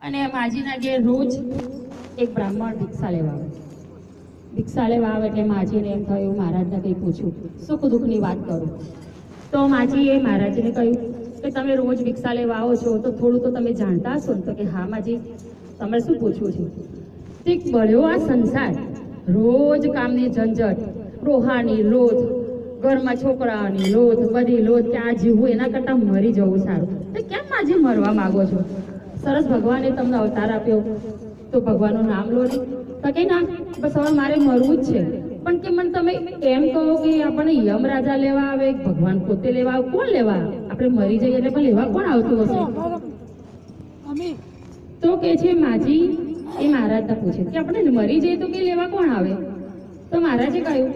અને માજીના ઘેર રોજ એક બ્રાહ્મણ ભિક્ષા લેવા આવે. ભિક્ષા લેવા આવે એટલે માજીને એમ થયું મહારાજને કંઈ પૂછું, સુખ દુઃખની વાત કરું. તો માજીએ મહારાજને કહ્યું કે તમે રોજ ભિક્ષા લેવા આવો છો તો થોડું તો તમે જાણતા હશો ને? તો કે હા માજી, તમારે શું પૂછવું છે? તે બળ્યો આ સંસાર, રોજ કામની ઝંઝટ, રોહાની લોધ, ઘરમાં છોકરાઓની લોધ, બધી લોધ, કે આ જીવવું એના કરતાં મરી જવું સારું. તો કેમ માજી મરવા માંગો છો? સરસ ભગવાને તમને અવતાર આપ્યો તો ભગવાનનું નામ લો ને. તો કે ના, બસ હવે મારે મરવું જ છે. પણ કે મને તમે એમ કહો કે આપણને યમ રાજા લેવા આવે, ભગવાન પોતે લેવા આવે, કોણ લેવા આવે? આપણે મરી જઈએ એટલે પણ લેવા કોણ આવતું હશે? તો કે છે માજી એ મહારાજને પૂછે કે આપણે મરી જઈએ તો કે લેવા કોણ આવે? તો મહારાજે કહ્યું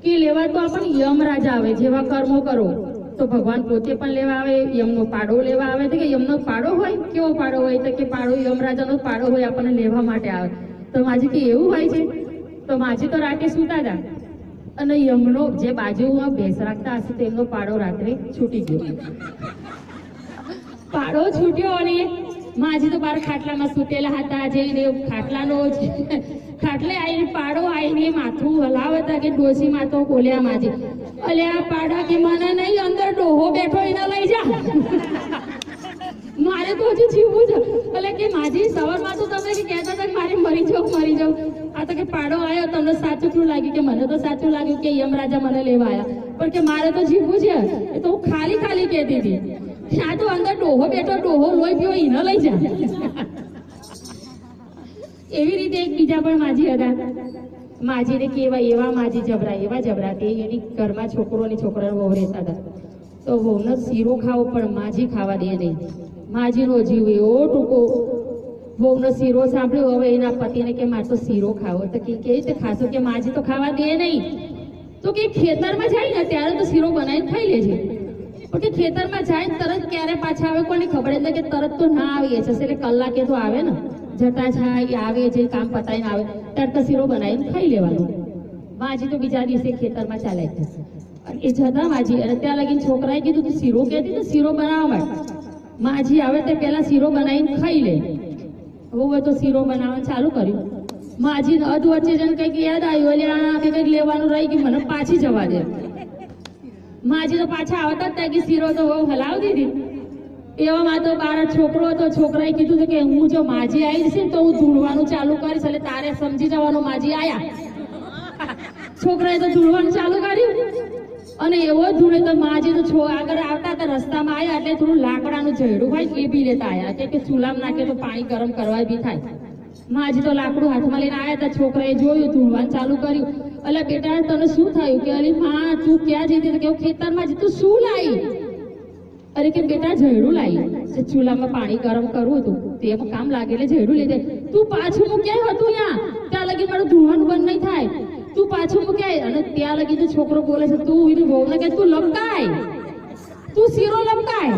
કે લેવા તો આપણને યમ રાજા આવે, જેવા કર્મો કરો તો ભગવાન પોતે પણ લેવા આવે, યમનો પાડો લેવા આવે. તો કે યમનો પાડો હોય, કેવો પાડો હોય? તો કે પાડો યમ રાજાનો પાડો હોય, આપણને લેવા માટે આવે. તો માજી કે એવું હોય છે? તો માજી તો રાતે સૂતા હતા અને યમનો જે બાજુમાં ભેંસ રાખતા હશે તેમનો પાડો રાત્રે છૂટી ગયો. પાડો છૂટ્યો અને માજી તો બાર ખાટલામાં સૂતેલા હતા. જઈને ખાટલાનો ખાટલે આવીને પાડો આવીને માથું હલાવતા કે ડોસી માથો ખોલ્યા માજી. અલ્યા પાડા કે મને નહીં, અંદર ડોહો બેઠો એને લઈ જા. મારે તો હજુ જીવવું છે. એટલે કે માજી સવારમાં તો તમે કહેતા હતા કે મારે મરી જાઉં. આ તો કે પાડો આવ્યો, તમને સાચું શું લાગ્યું? કે મને તો સાચું લાગ્યું કે યમ રાજા મને લેવા આવ્યા, પણ કે મારે તો જીવવું છે. એ તો હું ખાલી કહેતી હતી. આ તો અંદર ડોહો બેઠો, ડોહો લોહી પીવો, એને લઈ જા. એવી રીતે એક બીજા પણ માજી હતા. માજીને કેવા એવા માજી એવા જબરા કે એની ઘરમાં છોકરોની છોકરાઓ વહુ રહેતા હતા. તો વહુનો શીરો ખાવો પણ માજી ખાવા દે નહીં. માજીનો જીવ એવો ટૂંકો. વહુનો શીરો સાંભળ્યો, હવે એના પતિને કે મારે તો શીરો ખાવો. તો કેવી રીતે ખાશો? કે માજી તો ખાવા દે નહીં. તો કે ખેતરમાં જાય ને ત્યારે તો શીરો બનાવીને ખાઈ લેજે, પણ કે ખેતરમાં જાય તરત ક્યારે પાછા આવે કોને ખબર? એટલે કે તરત તો ના આવી જશે, એટલે કલાકે તો આવે ને, જતા જાય આવે, જે કામ પતાવીને આવે ત્યારે તો શીરો બનાવીને ખાઈ લેવાનું. માજી તો બીજા દિવસે ખેતરમાં ચાલ્યા જશે. એ જતા માજી અને ત્યાં લગીને છોકરાએ કીધું તું શીરો કહેતી તો શીરો બનાવવા માટે. માજી આવે તે પહેલા શીરો બનાવીને ખાઈ લે. હવે તો શીરો બનાવવાનું ચાલુ કર્યું. માજી અધ વચ્ચે જઈને કંઈક યાદ આવ્યું, એટલે કંઈક લેવાનું રહી ગયું, મને પાછી જવા દે. માજી તો પાછા આવતા જ ત્યાં કે શીરો તો હલાવી દીધી. એવામાં તો બાર છોકરો હતો, છોકરાએ કીધું કે હું જો માજી આવી જશે તો હું ધૂળવાનું ચાલુ કરીશ, એટલે તારે સમજી જવાનું માજી આયા. છોકરાએ તો ધૂળવાનું ચાલુ કર્યું અને એવો ધૂળે તો માજી તો આગળ આવતા હતા, રસ્તામાં આવ્યા એટલે થોડું લાકડાનું ઝેડું હોય એ બી લેતા આવ્યા કે ચૂલામાં નાખે તો પાણી ગરમ કરવા બી થાય. માજી તો લાકડું હાથમાં લઈને આવ્યા હતા. છોકરાએ જોયું, ધૂળવાનું ચાલુ કર્યું. એટલે બેટા તને શું થયું? કે અલી માં તું ક્યાં જતી હતી? કે ખેતરમાં જ. તું શું લાવી? અરે કે બેટા ઝેડું લાવી, ચૂલામાં પાણી ગરમ કરવું હતું તેમાં કામ લાગે એટલે ઝેડું લીધે. તું પાછું મૂક્યા હતું ત્યાં લગી મારું ધોવાનું બંધ નહીં થાય. તું પાછું મૂક્યા અને ત્યાં લગી તો છોકરો બોલે છે તું એને વહુને કે તું લપકાય, તું શીરો લપકાય,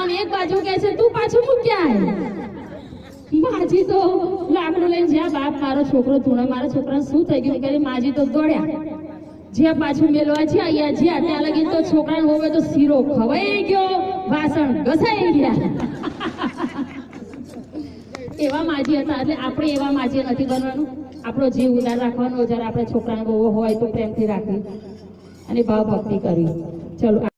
અને એક બાજુ કહે છે તું પાછું મૂક્યા. માજી તો લાકડું લઈને જ્યાં બાપ મારો છોકરો ધૂણે, મારા છોકરાને શું થઈ ગયું? કે માજી તો દોડ્યા, જ્યાં પાછું મેલવા છે અહીંયા જ્યાં ત્યાં લગી તો છોકરાને હોવે તો શીરો ખવાઈ ગયો, વાસણ ઘસાઈ ગયા. એવા માજી હતા. એટલે આપણે એવા માજી નથી બનવાનું. આપણો જીવ ઉદાર રાખવાનો. જયારે આપણે છોકરાને બહુ હોય તો પ્રેમથી રાખવી અને ભાવ ભક્તિ કરવી. ચલો.